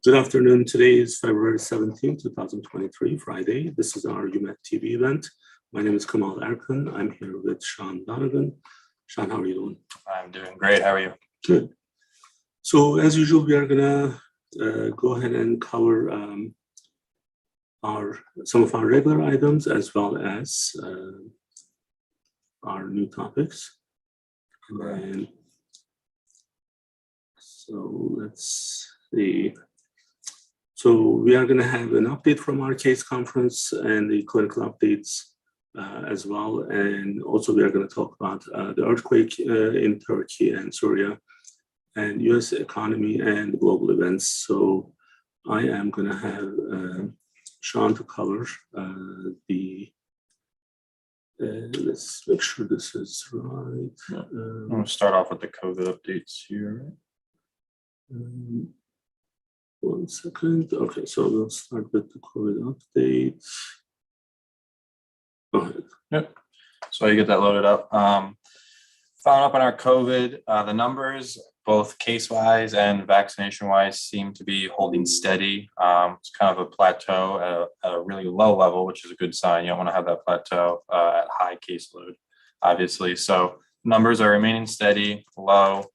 Good afternoon. Today is February 17, 2023, Friday. This is our UMACO TV event. My name is Kemal Erkan. I'm here with Sean Dunnigan. Sean, how are you doing? I'm doing great. How are you? Good. So as usual, we are gonna go ahead and cover some of our regular items as well as our new topics. And so let's see. So we are going to have an update from our case conference and the clinical updates as well. And also we are going to talk about the earthquake in Turkey and Syria and US economy and global events. So I am going to have Sean to cover let's make sure this is right. I'm going to start off with the COVID updates here. 1 second. Okay, so we'll start with the COVID updates. Go ahead. Yep. So you get that loaded up. Following up on our COVID, the numbers, both case-wise and vaccination-wise, seem to be holding steady. It's kind of a plateau at a really low level, which is a good sign. You don't want to have that plateau at high caseload, obviously. So numbers are remaining steady, low.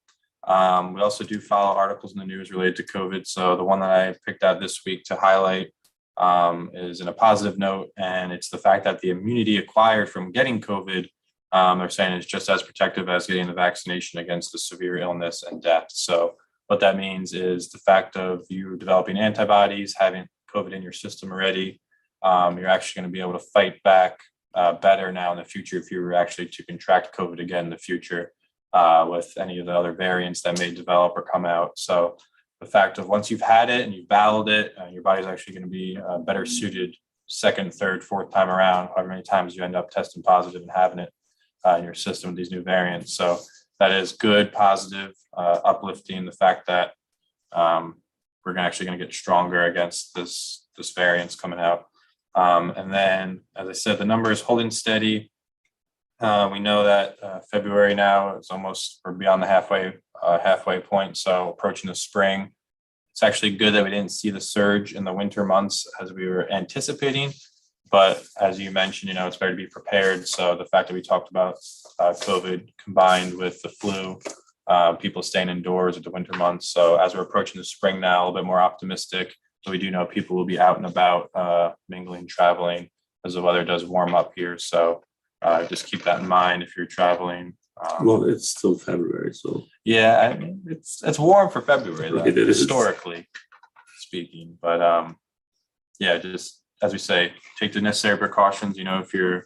We also do follow articles in the news related to COVID. So the one that I picked out this week to highlight is in a positive note, and it's the fact that the immunity acquired from getting COVID, they're saying is just as protective as getting the vaccination against the severe illness and death. So what that means is the fact of you developing antibodies, having COVID in your system already, you're actually going to be able to fight back better now in the future if you were actually to contract COVID again in the future. With any of the other variants that may develop or come out. So the fact of once you've had it and you've battled it, your body's actually going to be better suited second, third, fourth time around, however many times you end up testing positive and having it in your system with these new variants. So that is good, positive, uplifting the fact that we're actually going to get stronger against this variant's coming out. And then, as I said, the number is holding steady. We know that February now is almost, we're beyond the halfway point, so approaching the spring. It's actually good that we didn't see the surge in the winter months as we were anticipating, but as you mentioned, it's better to be prepared. So the fact that we talked about COVID combined with the flu, people staying indoors at the winter months. So as we're approaching the spring now, a little bit more optimistic, but we do know people will be out and about, mingling, traveling as the weather does warm up here. So just keep that in mind if you're traveling. Well, it's still February, so yeah, I mean, it's warm for February, though, historically speaking. But yeah, just as we say, take the necessary precautions. If you're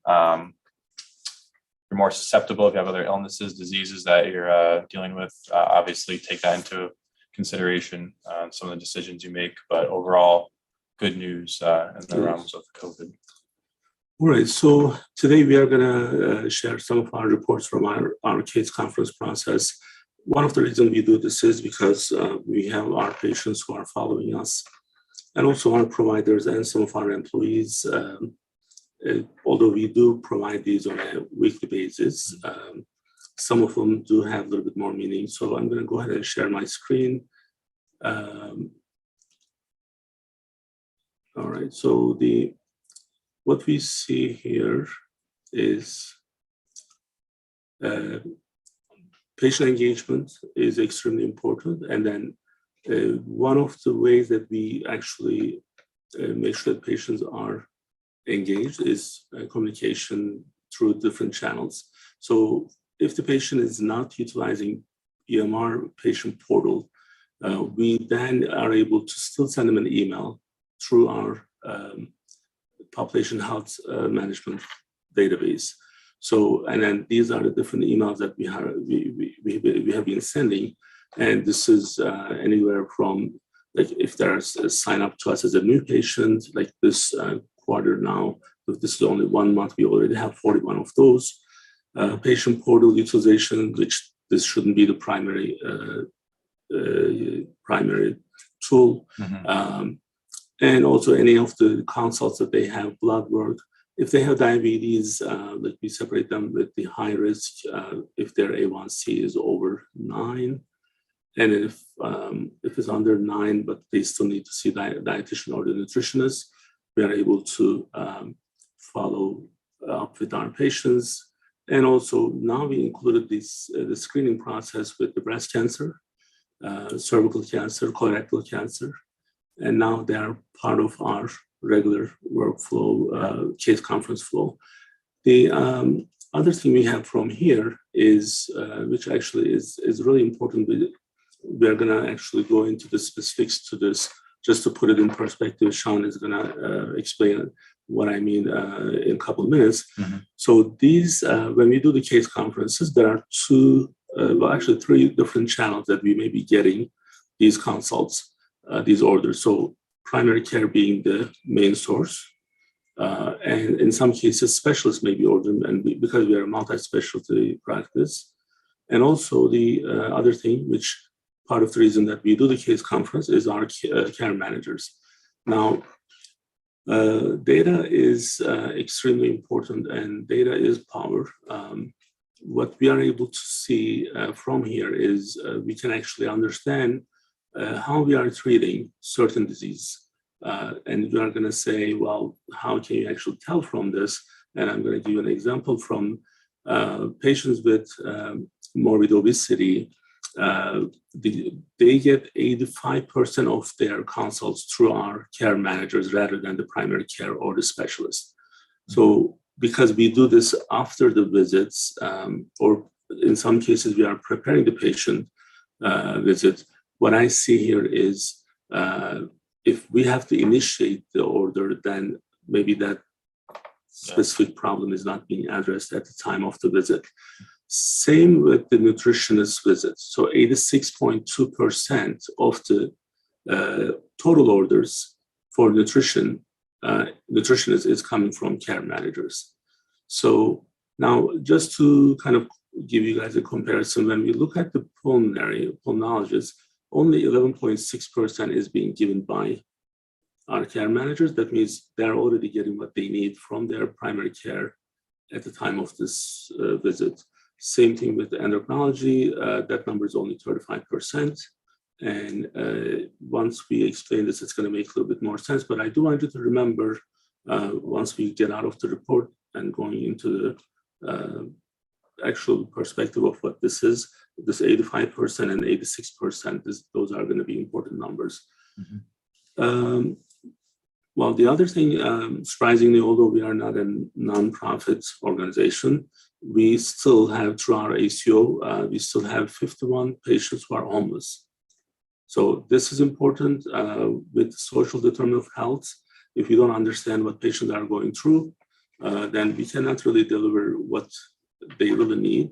more susceptible, if you have other illnesses, diseases that you're dealing with, obviously take that into consideration on some of the decisions you make. But overall, good news in the realms of COVID. All right, so today we are going to share some of our reports from our case conference process. One of the reasons we do this is because we have our patients who are following us and also our providers and some of our employees. Although we do provide these on a weekly basis, some of them do have a little bit more meaning. So I'm going to go ahead and share my screen. All right, so what we see here is patient engagement is extremely important. And then one of the ways that we actually make sure that patients are engaged is communication through different channels. So if the patient is not utilizing EMR patient portal, we then are able to still send them an email through our population health management database. So, and then these are the different emails that we have been sending, and this is anywhere from, like, if there's a sign up to us as a new patient, like this quarter now, if this is only 1 month, we already have 41 of those. Patient portal utilization, which this shouldn't be the primary tool. Mm-hmm. And also any of the consults that they have, blood work. If they have diabetes, like we separate them with the high risk if their A1C is over 9. And if it's under 9, but they still need to see dietitian or the nutritionist, we are able to follow up with our patients. And also now we included the screening process with the breast cancer, cervical cancer, colorectal cancer, and now they are part of our regular workflow, case conference flow. The other thing we have from here is, which actually is really important. We're going to actually go into the specifics to this, just to put it in perspective. Sean is going to explain what I mean in a couple of minutes. Mm-hmm. So these, when we do the case conferences, there are three different channels that we may be getting these consults, these orders. So primary care being the main source. And in some cases, specialists may be ordering, and because we are a multi-specialty practice. And also the other thing, which part of the reason that we do the case conference is our care managers. Now, data is extremely important, and data is power. What we are able to see from here is we can actually understand how we are treating certain disease. And you are going to say, well, how can you actually tell from this? And I'm going to give you an example from patients with morbid obesity. They get 85% of their consults through our care managers rather than the primary care or the specialist. So because we do this after the visits, or in some cases we are preparing the patient visit, what I see here is if we have to initiate the order, then maybe that specific problem is not being addressed at the time of the visit. Same with the nutritionist visits. So 86.2% of the total orders for nutritionists is coming from care managers. So now just to kind of give you guys a comparison, when we look at the pulmonologists, only 11.6% is being given by our care managers. That means they're already getting what they need from their primary care at the time of this visit. Same thing with the endocrinology, that number is only 35%. And once we explain this, it's going to make a little bit more sense. But I do want you to remember, once we get out of the report and going into the actual perspective of what this is, this 85% and 86%, those are going to be important numbers. Mm-hmm. Well, the other thing, surprisingly, although we are not a nonprofit organization, we still have, through our ACO, we still have 51 patients who are homeless. So this is important with social determinant of health. If you don't understand what patients are going through, then we cannot really deliver what they really need.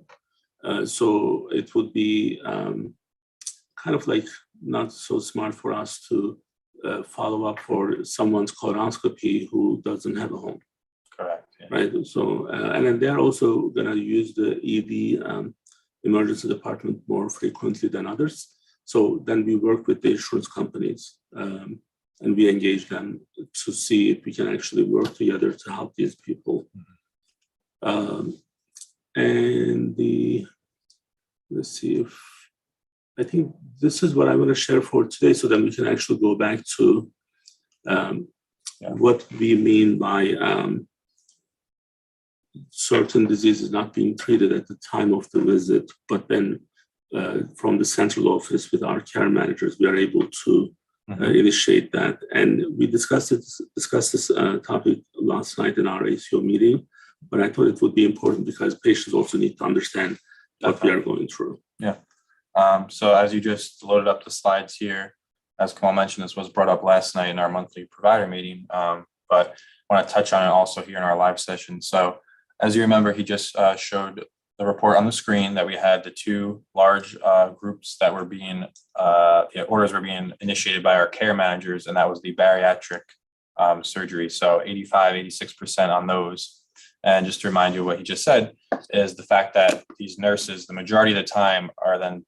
So it would be kind of like not so smart for us to follow up for someone's colonoscopy who doesn't have a home. Correct. Yeah. Right. So, and then they're also going to use the ED emergency department more frequently than others. So then we work with the insurance companies and we engage them to see if we can actually work together to help these people. Mm-hmm. Let's see if, I think this is what I'm going to share for today, so then we can actually go back to what we mean by certain diseases not being treated at the time of the visit, but then from the central office with our care managers, we are able to initiate that. And we discussed this topic last night in our ACO meeting, but I thought it would be important because patients also need to understand what we are going through. Yeah. So as you just loaded up the slides here, as Kemal mentioned, this was brought up last night in our monthly provider meeting, but I want to touch on it also here in our live session. So as you remember, he just showed the report on the screen that we had the two large groups that were being, orders were being initiated by our care managers, and that was the bariatric surgery. So 85, 86% on those. And just to remind you what he just said is the fact that these nurses, the majority of the time, are then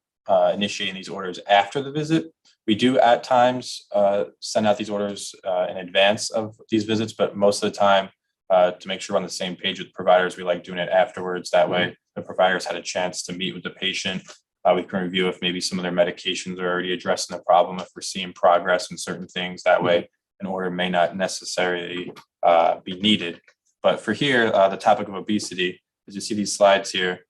initiating these orders after the visit. We do at times send out these orders in advance of these visits, but most of the time, to make sure we're on the same page with providers, we like doing it afterwards. That way, the providers had a chance to meet with the patient, We can review if maybe some of their medications are already addressing the problem, if we're seeing progress in certain things. That way, an order may not necessarily be needed. But for here, the topic of obesity, as you see these slides here,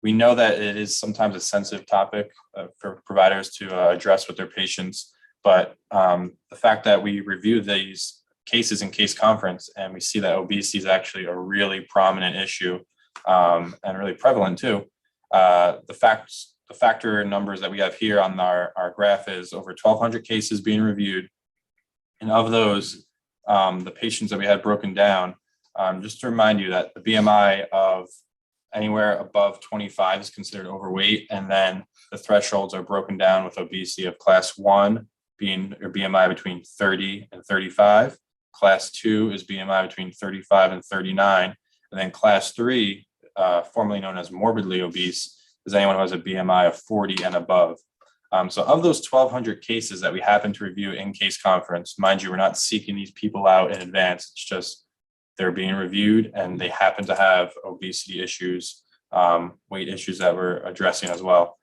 we know that it is sometimes a sensitive topic for providers to address with their patients. But the fact that we review these cases in case conference and we see that obesity is actually a really prominent issue and really prevalent too. The factor numbers that we have here on our graph is over 1,200 cases being reviewed. And of those, the patients that we had broken down, just to remind you that the BMI of anywhere above 25 is considered overweight. And then the thresholds are broken down with obesity of class 1 being your BMI between 30 and 35. Class 2 is BMI between 35 and 39. And then class 3, formerly known as morbidly obese, is anyone who has a BMI of 40 and above. So of those 1,200 cases that we happen to review in case conference, mind you, we're not seeking these people out in advance. It's just they're being reviewed and they happen to have obesity issues, weight issues that we're addressing as well.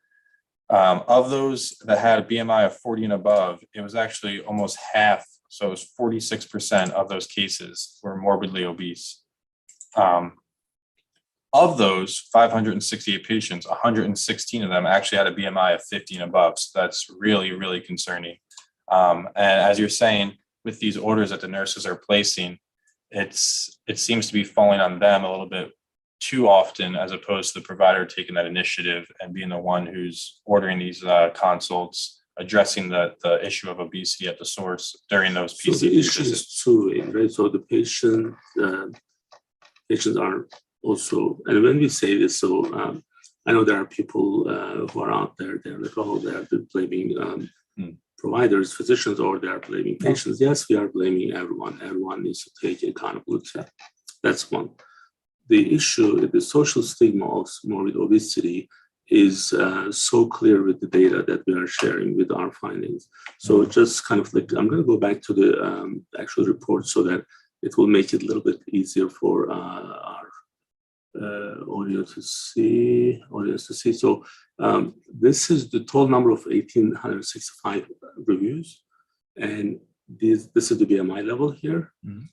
Of those that had a BMI of 40 and above, it was actually almost half. So it was 46% of those cases were morbidly obese. Of those 568 patients, 116 of them actually had a BMI of 50 and above. So that's really, really concerning. And as you're saying, with these orders that the nurses are placing, it seems to be falling on them a little bit too often, as opposed to the provider taking that initiative and being the one who's ordering these consults, addressing the issue of obesity at the source during those PCP so the issue visits. is two-way, right? So the patients are also, and when we say this, so I know there are people who are out there, they're like, oh, they're blaming providers, physicians, or they're blaming patients. Yes, we are blaming everyone. Everyone needs to take accountability. That's one. The issue, the social stigma of morbid obesity is so clear with the data that we are sharing with our findings. So just kind of like, I'm going to go back to the actual report so that it will make it a little bit easier for our audience to see. So this is the total number of 1,865 reviews, and this is the BMI level here.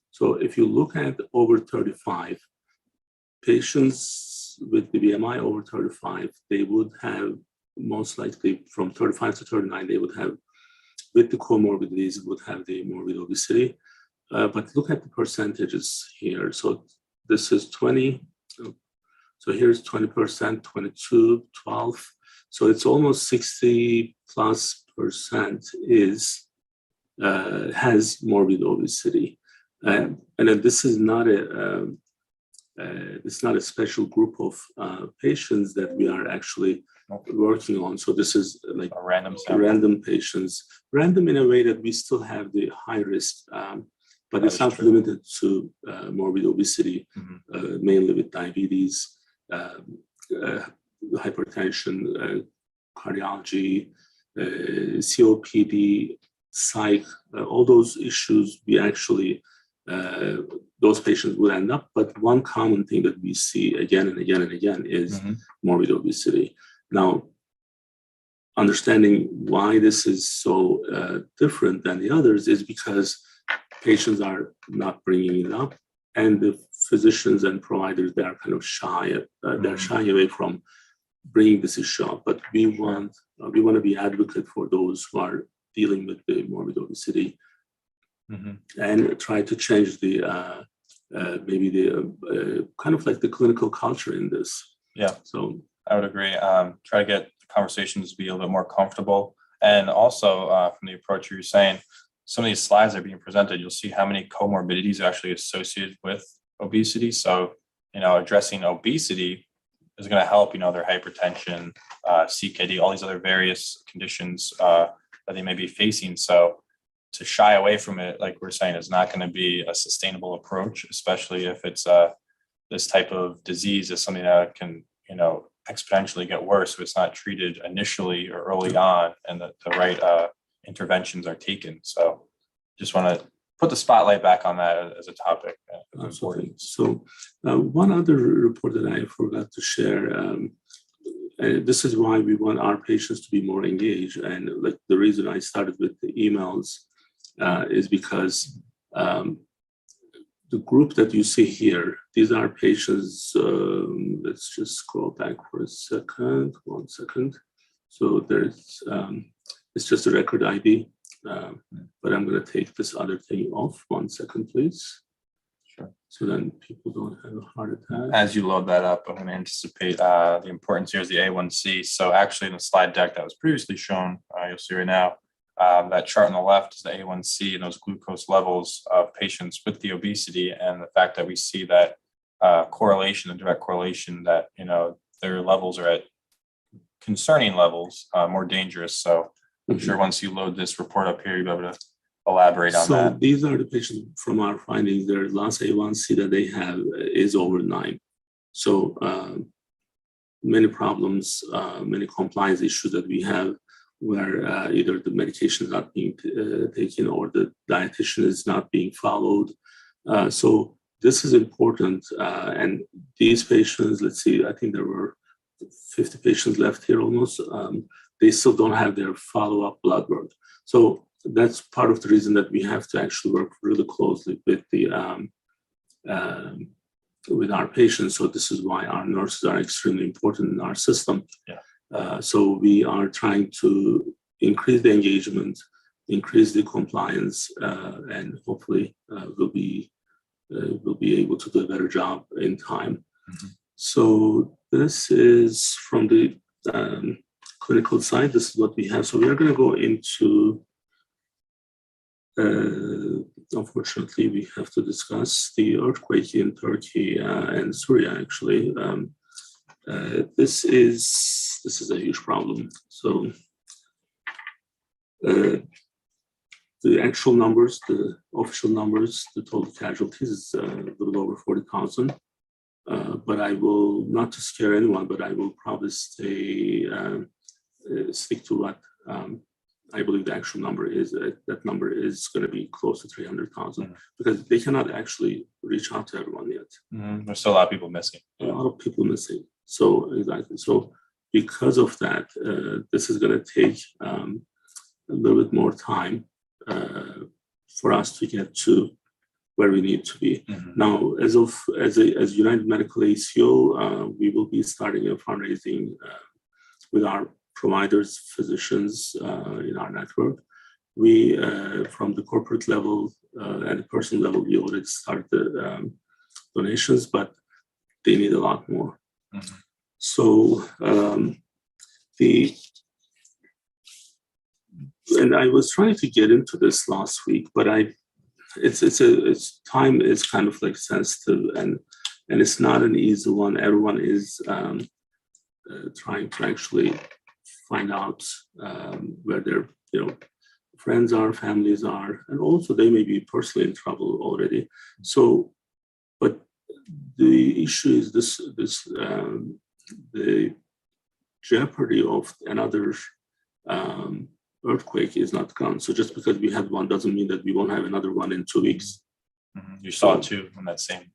So if you look at over 35 patients with the BMI over 35, they would have most likely from 35 to 39, they would have, with the comorbidities, would have the morbid obesity. But look at the percentages here. So this is 20. So here's 20%, 22, 12. So it's almost 60+% is has morbid obesity, and then this is not a special group of patients that we are actually working on. So this is like A random patients, random in a way that we still have the high risk, but it's not limited to morbid obesity, mainly with diabetes, hypertension, cardiology, COPD, psych, all those issues, we actually, those patients will end up. But one common thing that we see again and again and again is morbid obesity. Now, understanding why this is so different than the others is because patients are not bringing it up, and the physicians and providers, they are kind of shy. They're shying away from bringing this issue up. But we want to be advocate for those who are dealing with the morbid obesity, and try to change the maybe the kind of like the clinical culture in this. Yeah. So I would agree. Try to get the conversations to be a little bit more comfortable, and also from the approach you're saying, some of these slides that are being presented, you'll see how many comorbidities are actually associated with obesity. So, addressing obesity is going to help, their hypertension, CKD, all these other various conditions that they may be facing. So to shy away from it, like we're saying, is not going to be a sustainable approach, especially if it's this type of disease is something that can, exponentially get worse if it's not treated initially or early on, and the right interventions are taken. So just want to put the spotlight back on that as a topic. Absolutely. So one other report that I forgot to share this is why we want our patients to be more engaged. And like the reason I started with the emails is because the group that you see here, these are patients. Let's just scroll back for a second. 1 second. So there's, it's just a record ID, but I'm going to take this other thing off. 1 second, please. Sure. So then people don't have a heart attack. As you load that up, I'm going to anticipate the importance here is the A1C. So actually in the slide deck that was previously shown, you'll see right now, that chart on the left is the A1C and those glucose levels of patients with the obesity, and the fact that we see that correlation, a direct correlation that, you know, their levels are at concerning levels, more dangerous. So I'm sure once you load this report up here, you'll be able to elaborate on that. So these are the patients from our findings. Their last A1C that they have is over 9. So many problems, many compliance issues that we have where either the medication is not being taken or the dietitian is not being followed. So this is important. And these patients, let's see, I think there were 50 patients left here almost. They still don't have their follow-up blood work. So that's part of the reason that we have to actually work really closely with the with our patients. So this is why our nurses are extremely important in our system. Yeah. So we are trying to increase the engagement, increase the compliance, and hopefully we'll be able to do a better job in time. Mm-hmm. So this is from the clinical side. This is what we have. So we are going to go into. Unfortunately, we have to discuss the earthquake in Turkey and Syria. Actually, this is a huge problem. So the actual numbers, the official numbers, the total casualties is a little over 40,000. But I will, not to scare anyone, but I will probably stick to what I believe the actual number is. That number is going to be close to 300,000 because they cannot actually reach out to everyone yet. There's still a lot of people missing. A lot of people missing. So exactly. So because of that, this is going to take a little bit more time for us to get to where we need to be. Now, as United Medical ACO, we will be starting a fundraising with our providers, physicians in our network. We, from the corporate level and the personal level, we already started the donations, but they need a lot more. So and I was trying to get into this last week, but it's time is kind of like sensitive, and it's not an easy one. Everyone is trying to actually find out where their friends are, families are, and also they may be personally in trouble already. So, but the issue is the jeopardy of another earthquake is not gone. So just because we had one doesn't mean that we won't have another one in 2 weeks. You saw two in that same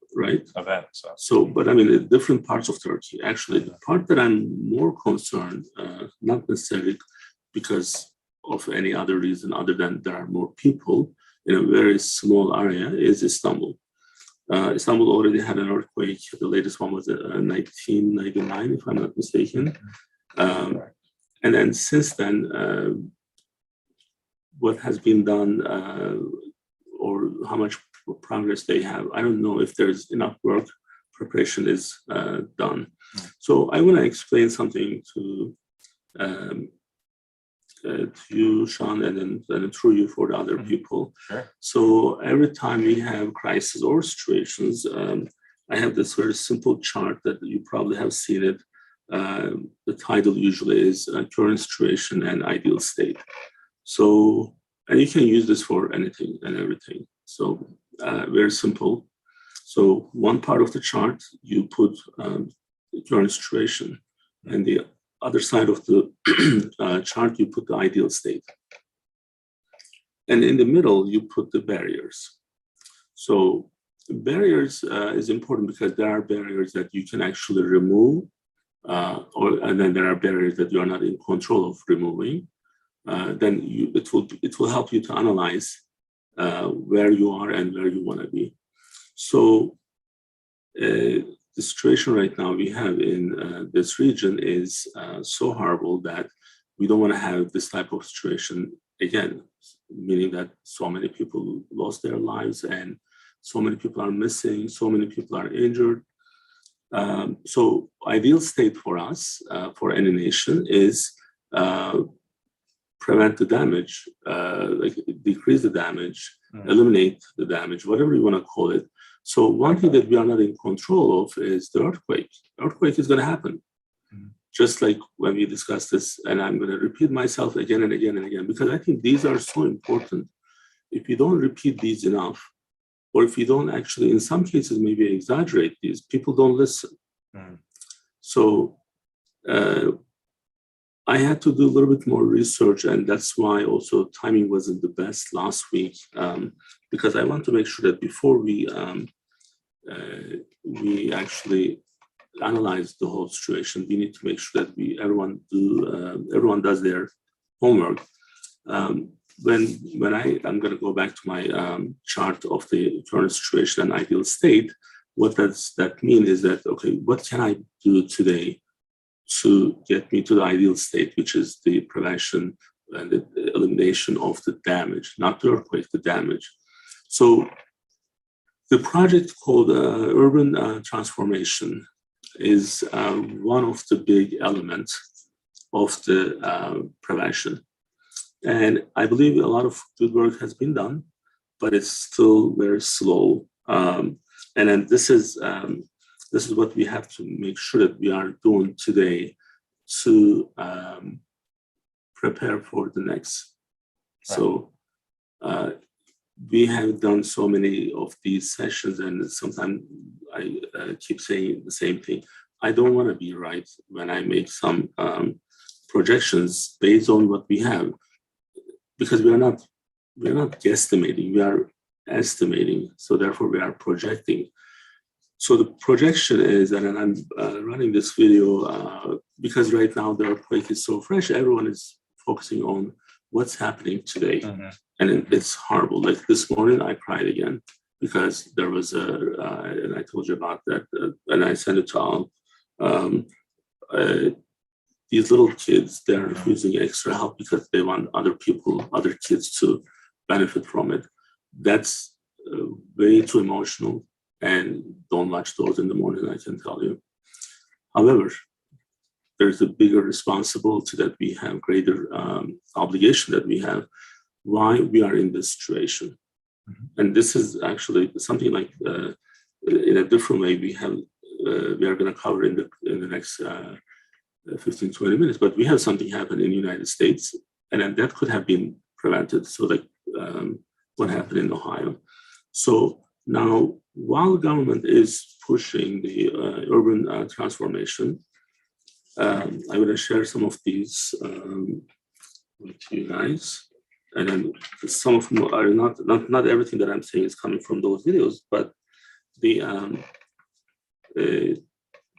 event. So, but I mean, the different parts of Turkey. Actually, the part that I'm more concerned, not necessarily because of any other reason other than there are more people in a very small area, is Istanbul. Istanbul already had an earthquake. The latest one was in 1999, if I'm not mistaken. And then since then, what has been done or how much progress they have, I don't know if there's enough work, preparation is done. So I want to explain something to you, Sean, and then through you for the other people. Sure. So every time we have crises or situations, I have this very simple chart that you probably have seen it. The title usually is current situation and ideal state. So, and you can use this for anything and everything. So very simple. So one part of the chart, you put the current situation, and the other side of the chart, you put the ideal state. And in the middle, you put the barriers. So barriers is important because there are barriers that you can actually remove and then there are barriers that you are not in control of removing, then it will help you to analyze where you are and where you want to be. So the situation right now we have in this region is so horrible that we don't want to have this type of situation again, meaning that so many people lost their lives and so many people are missing, so many people are injured. So ideal state for us, for any nation, is prevent the damage, like decrease the damage, eliminate the damage, whatever you want to call it. So one thing that we are not in control of is the earthquake. Earthquake is going to happen. Just like when we discussed this, and I'm going to repeat myself again and again and again, because I think these are so important. If you don't repeat these enough, or if you don't actually, in some cases, maybe exaggerate these, people don't listen. So I had to do a little bit more research, and that's why also timing wasn't the best last week, because I want to make sure that before we actually analyze the whole situation, we need to make sure that everyone does their homework. When I'm going to go back to my chart of the current situation and ideal state, what does that mean is that, okay, what can I do today to get me to the ideal state, which is the prevention and the elimination of the damage, not the earthquake, the damage. So the project called Urban Transformation is one of the big elements of the prevention. And I believe a lot of good work has been done, but it's still very slow. And then this is what we have to make sure that we are doing today to prepare for the next. Right. So we have done so many of these sessions, and sometimes I keep saying the same thing. I don't want to be right when I make some projections based on what we have, because we're not guesstimating, we are estimating. So therefore we are projecting. So the projection is, and I'm running this video because right now the earthquake is so fresh, everyone is focusing on what's happening today. And it's horrible. Like this morning, I cried again because there was and I told you about that, and I sent it to all. These little kids, they're refusing extra help because they want other kids to benefit from it. That's way too emotional, and don't watch those in the morning, I can tell you. However, there's a bigger responsibility that we have, greater obligation that we have, why we are in this situation. And this is actually something like, in a different way, we are going to cover in the next 15, 20 minutes, but we have something happen in the United States, and then that could have been prevented. So like what happened in Ohio. So now, while government is pushing the urban transformation, I'm going to share some of these with you guys. And then some of them are not everything that I'm saying is coming from those videos, but the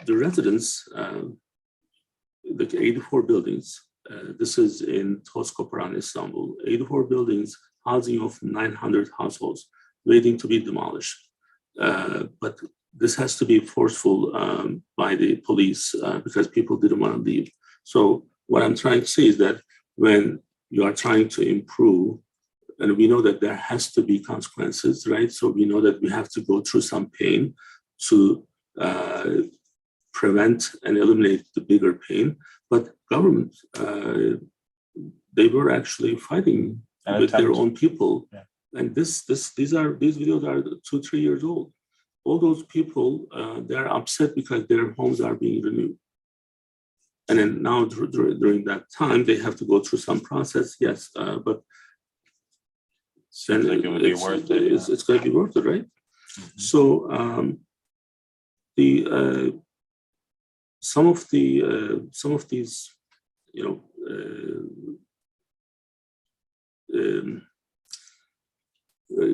residents, like 84 buildings. This is in Tozkoparan, Istanbul. 84 buildings, housing of 900 households, waiting to be demolished. But this has to be forceful by the police because people didn't want to leave. So what I'm trying to say is that when you are trying to improve, and we know that there has to be consequences, right? So we know that we have to go through some pain to prevent and eliminate the bigger pain. But government, they were actually fighting with their own people. Yeah. And these videos are 2-3 years old. All those people, they're upset because their homes are being renewed. And then now during that time, they have to go through some process, yes, but then it would be worth it. It's going to be worth it, right? So some of these,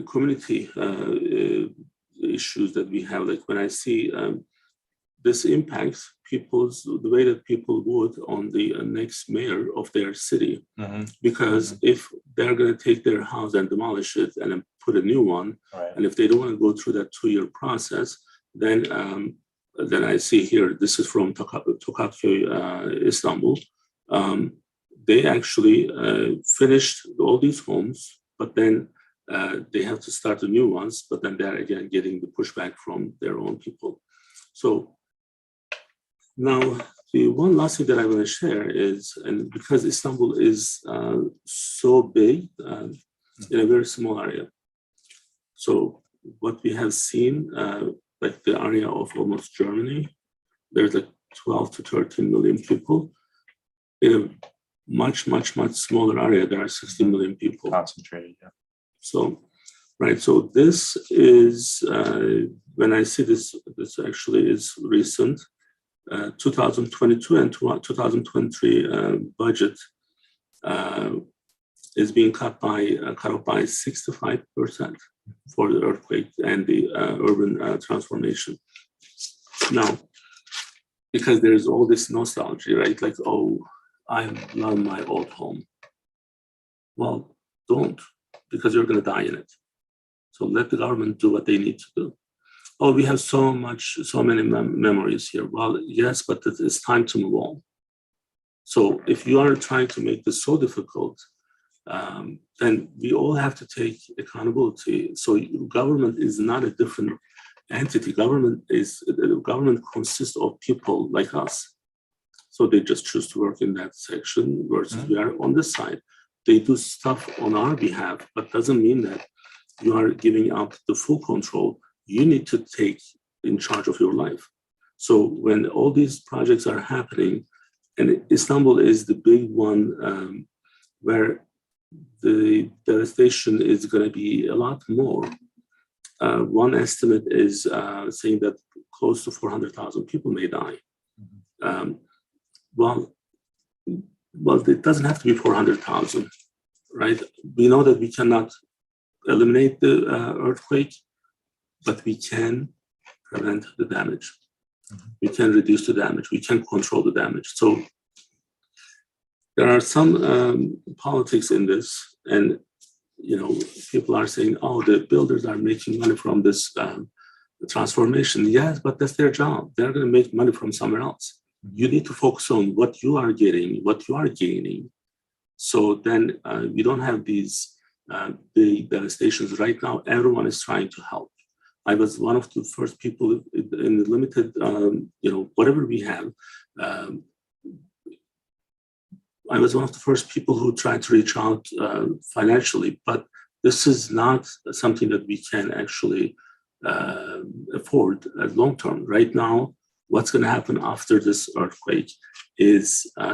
community issues that we have, like when I see this impacts the way that people vote on the next mayor of their city. Because if they're going to take their house and demolish it and then put a new one, and if they don't want to go through that 2-year process, then I see here, this is from Tokatköy, Istanbul. They actually finished all these homes, but then they have to start the new ones, but then they're again getting the pushback from their own people. So now the one last thing that I want to share is, and because Istanbul is so big in a very small area, so what we have seen, like the area of almost Germany, there's like 12 to 13 million people. In a much smaller area, there are 60 million people. Concentrated, yeah. So, right, so this is, when I see this actually is recent, 2022 and 2023 budget is being cut off by 65% for the earthquake and the urban transformation. Now, because there is all this nostalgia, right? Like, oh, I love my old home. Well, don't, because you're going to die in it. So let the government do what they need to do. Oh, we have so many memories here. Well, yes, but it's time to move on. So if you are trying to make this so difficult, then we all have to take accountability. So government is not a different entity. Government consists of people like us. So they just choose to work in that section versus we are on this side. They do stuff on our behalf, but doesn't mean that you are giving up the full control. You need to take in charge of your life. So when all these projects are happening, and Istanbul is the big one where the devastation is going to be a lot more. One estimate is saying that close to 400,000 people may die. Well, it doesn't have to be 400,000, right? We know that we cannot eliminate the earthquake, but we can prevent the damage. We can reduce the damage. We can control the damage. So there are some politics in this, and people are saying, "Oh, the builders are making money from this transformation." Yes, but that's their job. They're going to make money from somewhere else. You need to focus on what you are getting, what you are gaining. So then you don't have these big devastations. Right now, everyone is trying to help. I was one of the first people in the limited, whatever we have. I was one of the first people who tried to reach out financially, but this is not something that we can actually afford as long term. Right now, what's going to happen after this earthquake is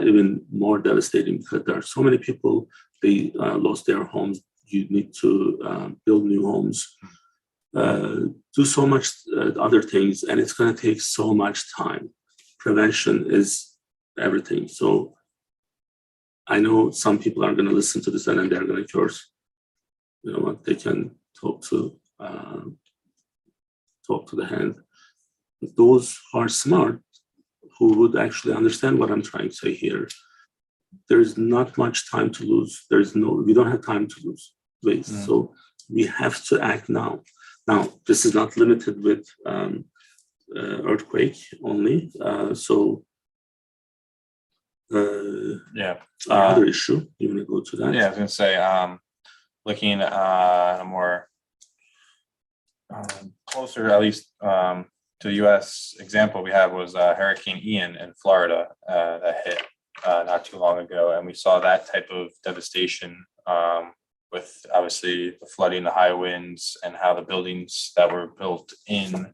even more devastating because there are so many people, they lost their homes. You need to build new homes, do so much other things, and it's going to take so much time. Prevention is everything. So I know some people are going to listen to this and then they're going to curse. You know what? They can talk to the hand. But those who are smart, who would actually understand what I'm trying to say here, there's not much time to lose. We don't have time to lose. So we have to act now. Now, this is not limited with earthquake only. Another issue, you want to go to that? Yeah, I was going to say, looking at a more closer, at least to the U.S. example we have was Hurricane Ian in Florida that hit not too long ago, and we saw that type of devastation with obviously the flooding, the high winds, and how the buildings that were built in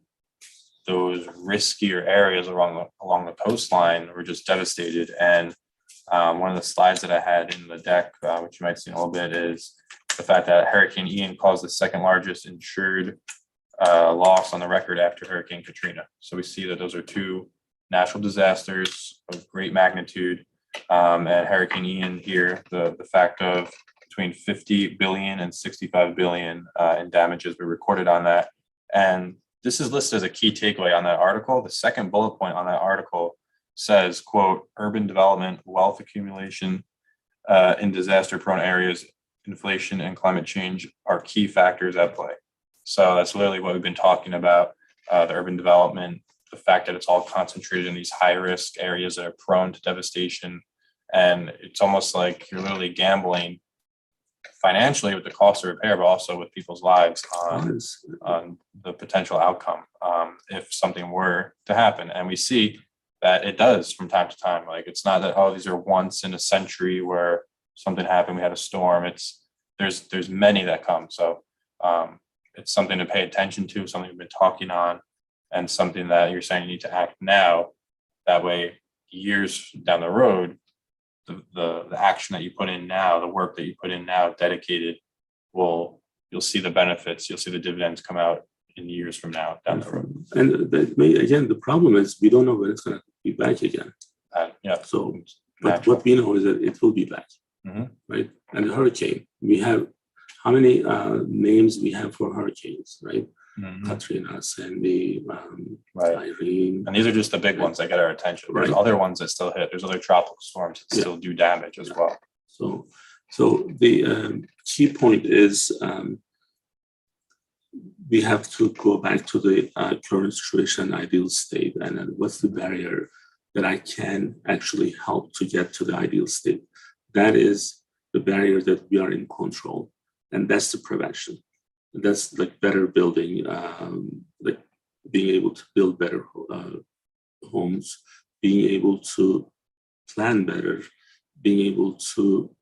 those riskier areas along the coastline were just devastated. And one of the slides that I had in the deck, which you might see in a little bit, is the fact that Hurricane Ian caused the second largest insured loss on the record after Hurricane Katrina. So we see that those are two natural disasters of great magnitude. And Hurricane Ian here, the fact of between 50 billion and 65 billion in damages were recorded on that. And this is listed as a key takeaway on that article. The second bullet point on that article says, quote, urban development, wealth accumulation in disaster-prone areas, inflation and climate change are key factors at play. So that's literally what we've been talking about, the urban development, the fact that it's all concentrated in these high-risk areas that are prone to devastation. And it's almost like you're literally gambling financially with the cost of repair, but also with people's lives on the potential outcome if something were to happen. And we see that it does from time to time. Like, it's not that, oh, these are once in a century where something happened, we had a storm. It's there's many that come. So it's something to pay attention to, something we've been talking on, and something that you're saying you need to act now. That way, years down the road, the action that you put in now, the work that you put in now, dedicated, you'll see the benefits, you'll see the dividends come out in years from now down the road. And again, the problem is we don't know when it's going to be back again. Yeah. So, but what we know is that it will be back, right? And the hurricane, we have how many names we have for hurricanes, right? Katrina, Sandy, Irene. And these are just the big ones that get our attention. There's other ones that still hit. There's other tropical storms that still do damage as well. So the key point is we have to go back to the current situation, ideal state, and then what's the barrier that I can actually help to get to the ideal state. That is the barrier that we are in control, and that's the prevention. That's like better building, like being able to build better homes, being able to plan better, being able to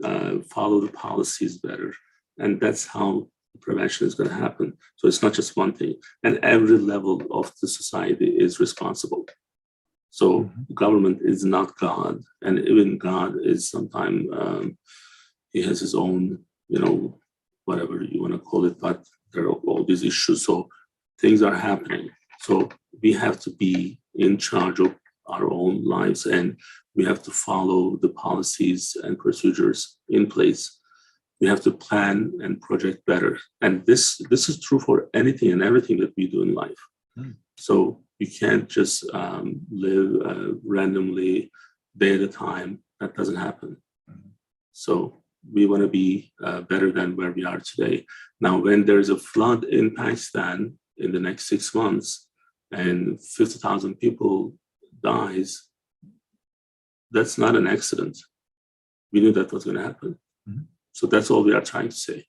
follow the policies better. And that's how prevention is going to happen. So it's not just one thing. And every level of the society is responsible. So government is not God. And even God is sometimes, he has his own, whatever you want to call it, but there are all these issues. So things are happening. So we have to be in charge of our own lives, and we have to follow the policies and procedures in place. We have to plan and project better. And this is true for anything and everything that we do in life. So you can't just live randomly, day at a time. That doesn't happen. So we want to be better than where we are today. Now, when there's a flood in Pakistan in the next 6 months and 50,000 people dies, that's not an accident. We knew that was going to happen. So that's all we are trying to say.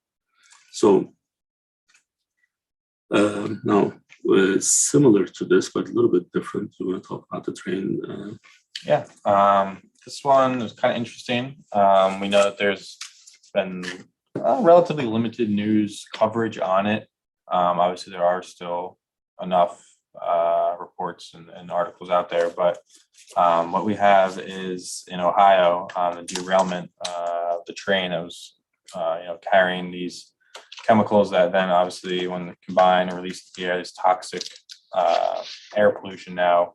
So now, similar to this, but a little bit different, you want to talk about the train? This one is kind of interesting. We know that there's been relatively limited news coverage on it. Obviously, there are still enough reports and articles out there, but what we have is in Ohio, the derailment of the train that was carrying these chemicals that then obviously when combined and released to the air, this toxic air pollution now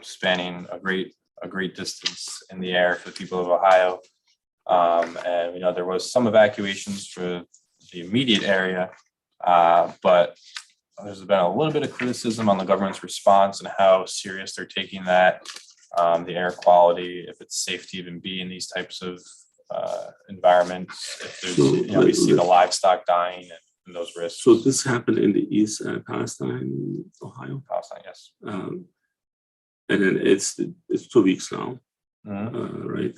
spanning a great distance in the air for the people of Ohio. And we know there was some evacuations for the immediate area, but there's been a little bit of criticism on the government's response and how serious they're taking that, the air quality, if it's safe to even be in these types of environments, if there's, we see the livestock dying and those risks. So this happened in the East Palestine, Ohio? Palestine, yes. And then it's 2 weeks now, right?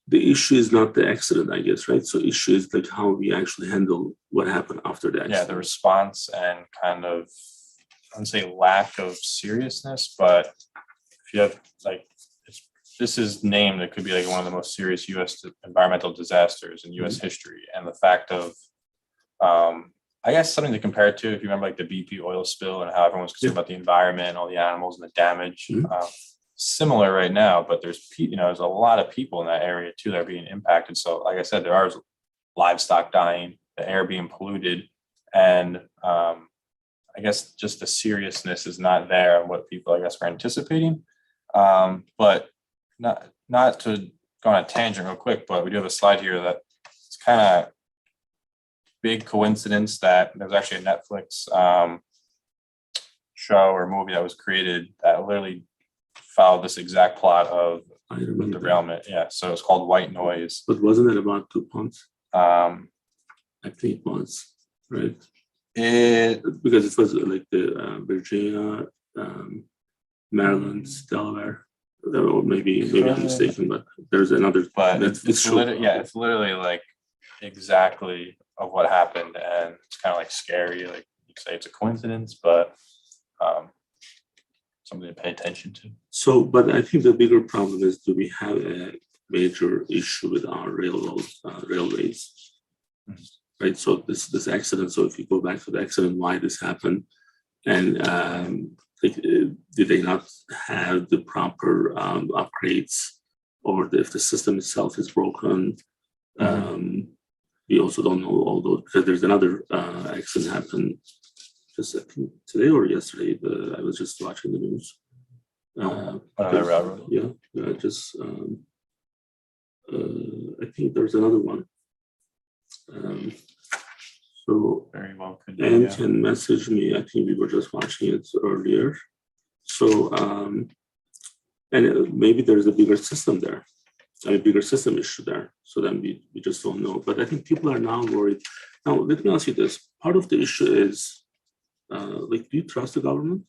The issue is not the accident, I guess, right? So issue is like how we actually handle what happened after the accident. Yeah, the response and kind of, I wouldn't say lack of seriousness, but if you have this is named, it could be like one of the most serious U.S. environmental disasters in U.S. history. And the fact of, I guess something to compare it to, if you remember like the BP oil spill and how everyone was concerned about the environment, all the animals and the damage. Similar right now, but there's a lot of people in that area too that are being impacted. So like I said, there are livestock dying, the air being polluted, and I guess just the seriousness is not there on what people I guess were anticipating. But not to go on a tangent real quick, but we do have a slide here that it's kind of big coincidence that there was actually a Netflix show or movie that was created that literally followed this exact plot of I remember that. derailment. Yeah, so it's called White Noise. But wasn't it about DuPont? Um, I think it was, right? it Because it was like the Virginia, Maryland, Delaware. Or maybe I'm mistaken, but there's another. but Netflix show. it's literally like exactly of what happened, and it's kind of like scary. Like you say, it's a coincidence, but something to pay attention to. So, but I think the bigger problem is, do we have a major issue with our railways? Right. So this accident. So if you go back to the accident, why this happened, and did they not have the proper upgrades, or if the system itself is broken? We also don't know all those, because there's another accident happened just I think today or yesterday. I was just watching the news. Another railroad. Yeah. Just I think there's another one. So Very well could Anne be. can message me. I think we were just watching it earlier. So and maybe there's a bigger system there, a bigger system issue there. So then we just don't know. But I think people are now worried. Now let me ask you this: part of the issue is like, do you trust the government?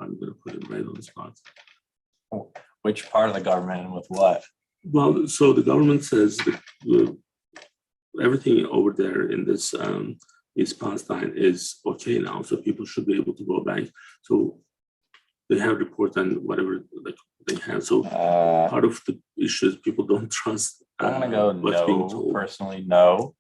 I'm going to put it right on the spot. Which part of the government and with what? Well, so the government says that everything over there in this East Palestine is okay now, so people should be able to go back. So they have report on whatever like they have. So part of the issue is people don't trust. I'm gonna go what's being no. told. Personally, no.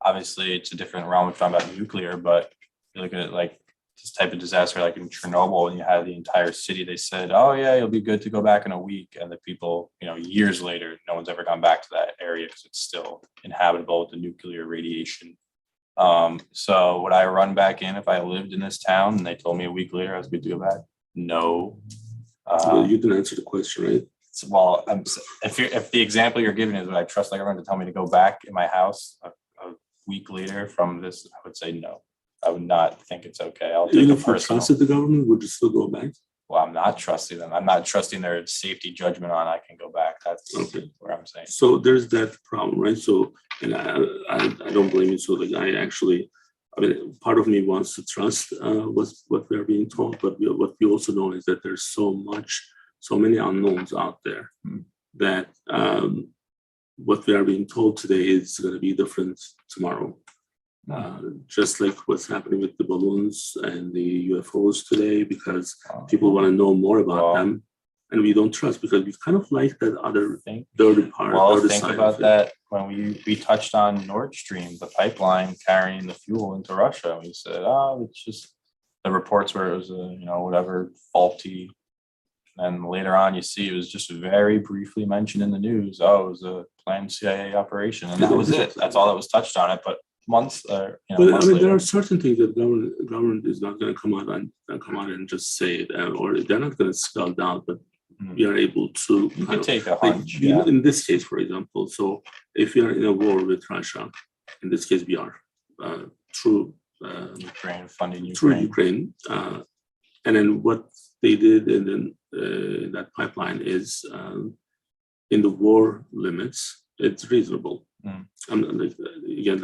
Obviously, it's a different realm. We're talking about nuclear, but you look at it like this type of disaster, like in Chernobyl, when you had the entire city, they said, "Oh yeah, you'll be good to go back in a week," and the people, years later, no one's ever gone back to that area because it's still inhabitable with the nuclear radiation. So would I run back in if I lived in this town and they told me a week later I was good to go back? No. Well, you didn't answer the question, right? Well, if the example you're giving is, would I trust the government to tell me to go back in my house a week later from this? I would say no. I would not think it's okay. I'll take Even a if you personal. trusted the government, would you still go back? Well, I'm not trusting them. I'm not trusting their safety judgment on I can go back. That's Okay. what I'm saying. So there's that problem, right? So, and I don't blame you. So like part of me wants to trust what we're being told, but what we also know is that there's so many unknowns out there that what we are being told today is going to be different tomorrow. Just like what's happening with the balloons and the UFOs today, because people want to know more about them, and we don't trust because we kind of like that other dirty part. Well, think about that when we touched on Nord Stream, the pipeline carrying the fuel into Russia. We said, it's just the reports where it was whatever faulty, and later on you see it was just very briefly mentioned in the news. It was a planned CIA operation, and that was it. That's all that was touched on it, but. Months, but months later. There are certain things that government is not going to come out and just say it, or they're not going to spell it out. But we are able to. You can take a hunch. In this case, for example, so if you are in a war with Russia, in this case we are through Ukraine funding Ukraine. Through Ukraine, and then what they did in that pipeline is in the war limits. It's reasonable.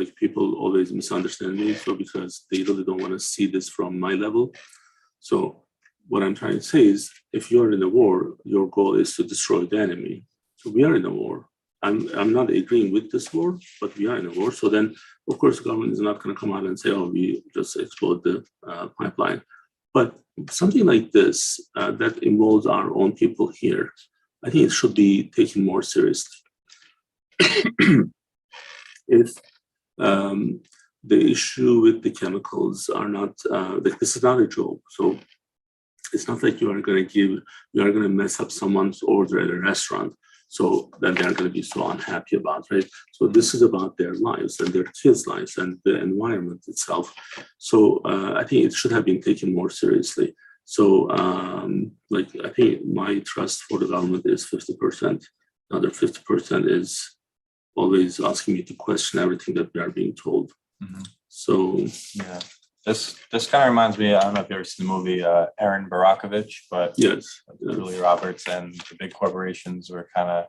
Like people always misunderstand me, so because they really don't want to see this from my level. So what I'm trying to say is, if you're in a war, your goal is to destroy the enemy. So we are in a war. I'm not agreeing with this war, but we are in a war. So then, of course, the government is not going to come out and say, "Oh, we just explode the pipeline." But something like this that involves our own people here, I think it should be taken more seriously. If the issue with the chemicals are not this is not a joke. So it's not like you are going to mess up someone's order at a restaurant, so then they're going to be so unhappy about, right? So this is about their lives and their kids' lives and the environment itself. So I think it should have been taken more seriously. So I think my trust for the government is 50%. Another 50% is always asking me to question everything that we are being told. Mhm. So Yeah. This kind of reminds me, I don't know if you've ever seen the movie Aaron Barakovich, but yes, Julia Roberts and the big corporations were kind of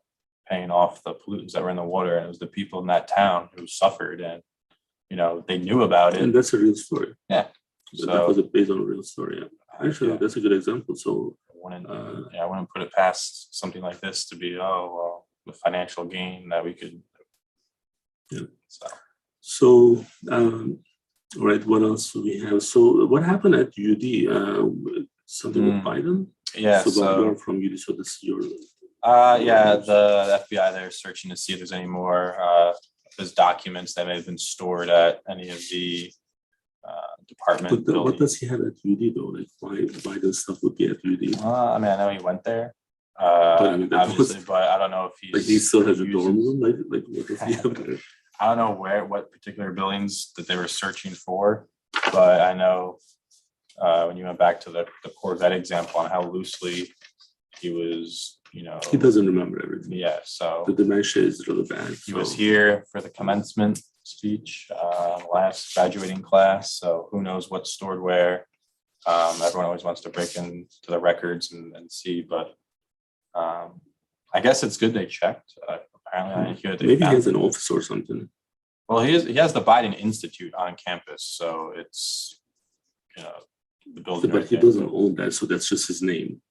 paying off the pollutants that were in the water, and it was the people in that town who suffered, and they knew about it. and that's a real story. Yeah. That was based on a real story. Actually, Yeah. that's a good example. So I wouldn't put it past something like this to be, the financial gain that we could. Yeah. So all right, what else do we have? So what happened at UD? Something with Biden? Yeah. So you're from UD, so this is your... The FBI, they're searching to see if there's any more those documents that may have been stored at any of the department But what buildings. does he have at UD though? Like why Biden stuff would be at UD? I know he went there, obviously, but I don't know if he's... Like he still has a dorm room? Like what does he have there? I don't know what particular buildings that they were searching for, but I know when you went back to the Corvette example on how loosely he was, He doesn't remember everything. Yeah, so the dementia is really bad. He was here for the commencement speech, last graduating class, so who knows what's stored where. Everyone always wants to break into the records and see, but I guess it's good they checked. Apparently, maybe he has an office or something. Well, he has the Biden Institute on campus, so it's the building. But he doesn't own that, so that's just his name.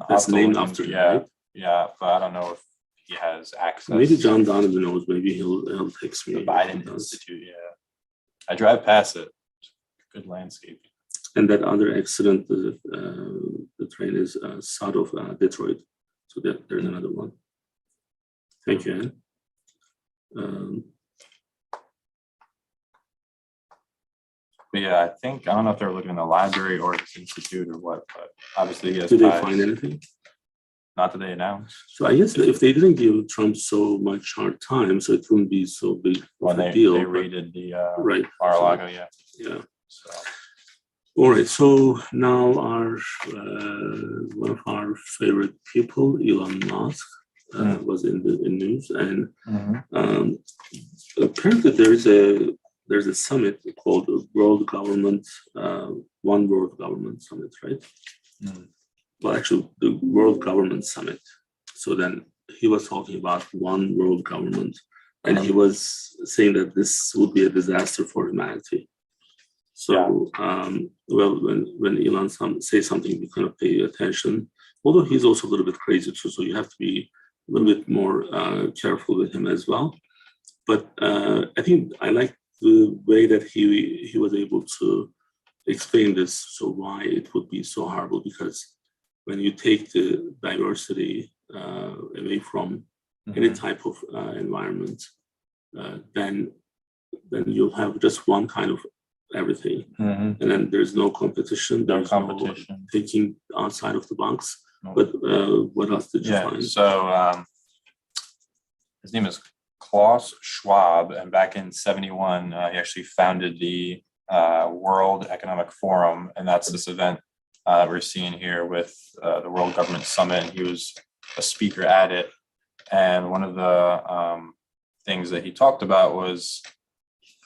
That's named after him, right? Yeah, but I don't know if he has access. Maybe John Donovan knows. Maybe he'll text me. The Biden Institute, yeah. I drive past it. Good landscaping. And that other accident, the train is south of Detroit. So there's another one. Thank you, Anne. But yeah, I don't know if they're looking in the library or this institute or what, but obviously he has Did they ties. find anything? Not that they announced. So I guess if they didn't give Trump so much hard time, so it wouldn't be so big of a deal. They raided the right. Mar-a-Lago, yeah. Yeah. So. All right. So now one of our favorite people, Elon Musk, was in the news, and apparently there's a summit called World Government, One World Government Summit, right? Well, actually, the World Government Summit. So then he was talking about one world government, and he was saying that this would be a disaster for humanity. So, when Elon says something, we kind of pay attention. Although he's also a little bit crazy too, so you have to be a little bit more careful with him as well. But I think I like the way that he was able to explain this. So why it would be so horrible, because when you take the diversity away from any type of environment, then you'll have just one kind of everything, and then there's no competition. There's no thinking outside of the box. But what else did you find? So his name is Klaus Schwab, and back in '71, he actually founded the World Economic Forum, and that's this event we're seeing here with the World Government Summit. And he was a speaker at it, and one of the things that he talked about was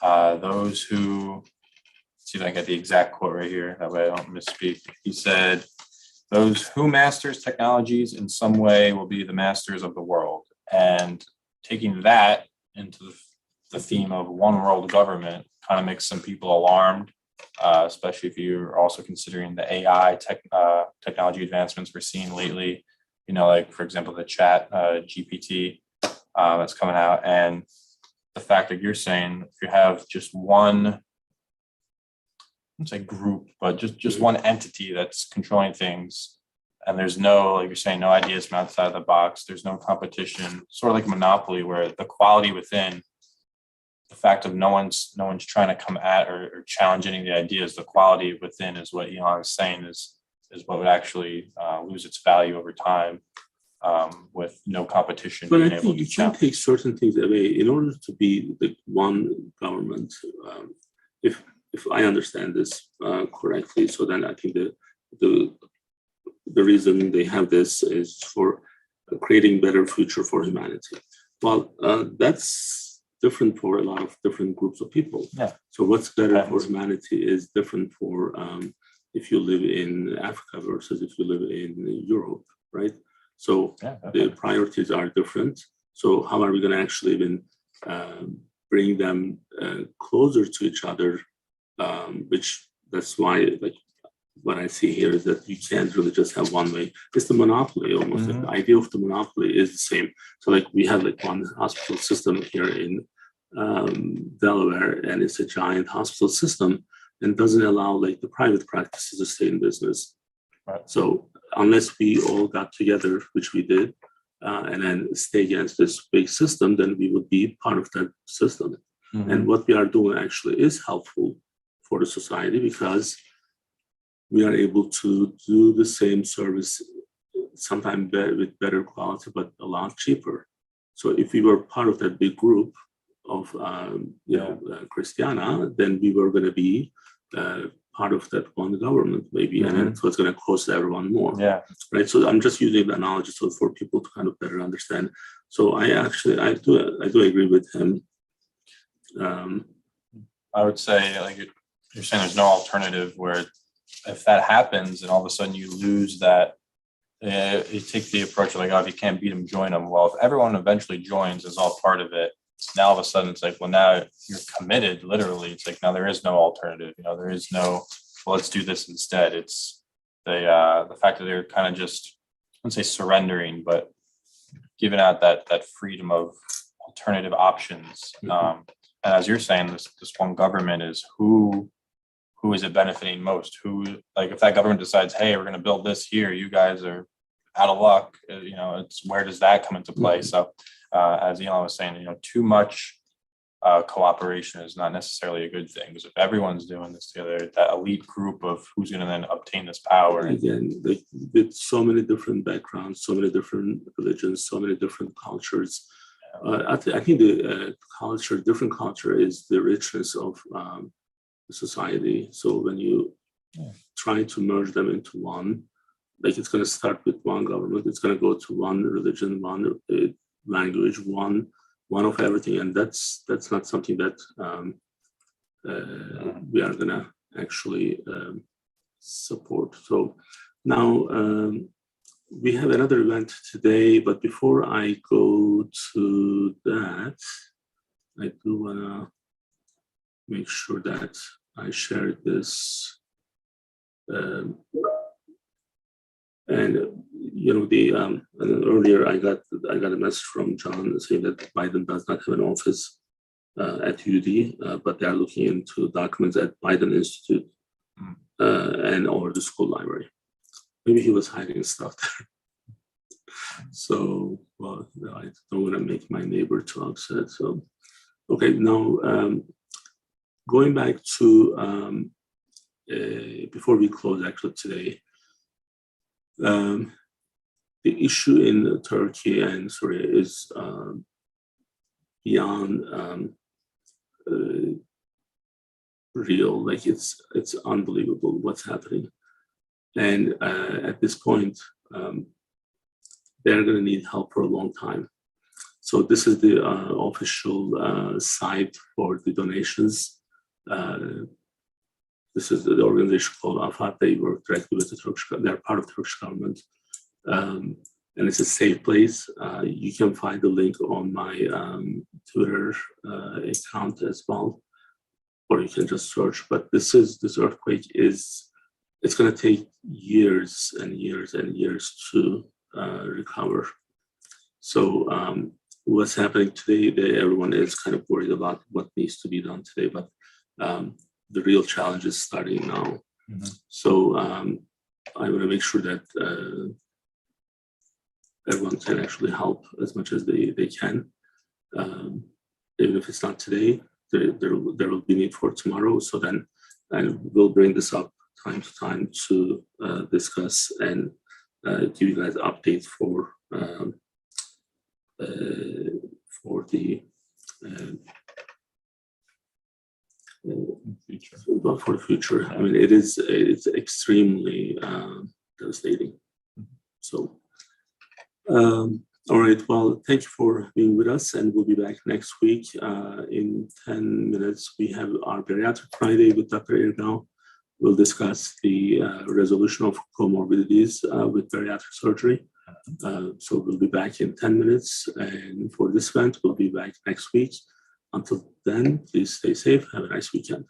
those who, let's see if I can get the exact quote right here, that way I don't misspeak. He said, "Those who masters technologies in some way will be the masters of the world." And taking that into the theme of one world government kind of makes some people alarmed, especially if you're also considering the AI technology advancements we're seeing lately, like, for example, the chat GPT that's coming out. And the fact that you're saying if you have just one, I wouldn't say group, but just one entity that's controlling things, and there's no, like you're saying, no ideas from outside of the box, there's no competition, sort of like monopoly, where the quality within, the fact of no one's trying to come at or challenge any of the ideas, the quality within is what Elon is saying is what would actually lose its value over time, with no competition. But I think you can take certain things away in order to be the one government. If I understand this correctly, so then I think the reason they have this is for creating better future for humanity. Well, that's different for a lot of different groups of people. Yeah. So what's better for humanity is different for if you live in Africa versus if you live in Europe, right? So the priorities are different. So how are we going to actually even bring them closer to each other? Which that's why, like, what I see here is that you can't really just have one way. It's the monopoly almost. Like the idea of the monopoly is the same. So like we have like one hospital system here in Delaware, and it's a giant hospital system and doesn't allow like the private practices to stay in business. Right. So unless we all got together, which we did, and then stay against this big system, then we would be part of that system. And what we are doing actually is helpful for the society because we are able to do the same service, sometimes with better quality, but a lot cheaper. So if we were part of that big group of, Christiana, then we were going to be part of that one government, maybe, and then so it's going to cost everyone more. Yeah. Right. So I'm just using the analogy so for people to kind of better understand. So I do agree with him. I would say, like you're saying, there's no alternative where if that happens and all of a sudden you lose that, you take the approach of like, oh, if you can't beat them, join them. Well, if everyone eventually joins as all part of it, now all of a sudden it's like, well, now you're committed, literally. It's like, now there is no alternative. There is no, well, let's do this instead. It's the fact that they're kind of just, I wouldn't say surrendering, but giving out that freedom of alternative options. And as you're saying, this one government is who is it benefiting most? Who, like, if that government decides, hey, we're going to build this here, you guys are out of luck, it's where does that come into play? So as Elon was saying, too much cooperation is not necessarily a good thing, because if everyone's doing this together, that elite group of who's going to then obtain this power. Again, with so many different backgrounds, so many different religions, so many different cultures. I think the different culture is the richness of society. So when you try to merge them into one, like it's going to start with one government, it's going to go to one religion, one language, one of everything, and that's not something that we are going to actually support. So now we have another event today, but before I go to that, I do want to make sure that I share this. Earlier I got a message from John saying that Biden does not have an office at UD, but they are looking into documents at Biden Institute and or the school library. Maybe he was hiding stuff there. So, well, I don't want to make my neighbor too upset. So, okay, now going back to before we close actually today, the issue in Turkey and Syria is beyond real. Like it's unbelievable what's happening, and at this point, they're going to need help for a long time. So this is the official site for the donations. This is the organization called AFAD. They work directly with the Turkish. They're part of the Turkish government, and it's a safe place. You can find the link on my Twitter account as well, or you can just search. But this earthquake it's going to take years and years and years to recover. So what's happening today? Everyone is kind of worried about what needs to be done today, but the real challenge is starting now. So I want to make sure that everyone can actually help as much as they can. Even if it's not today, there will be need for tomorrow. So then we'll bring this up time to time to discuss and give you guys updates for the future. But for the future, I mean, it's extremely devastating. So, All right, well, thank you for being with us, and we'll be back next week. In 10 minutes, we have our Bariatric Friday with Dr. Erkan. We'll discuss the resolution of comorbidities with bariatric surgery. So we'll be back in 10 minutes, and for this event, we'll be back next week. Until then, please stay safe. Have a nice weekend.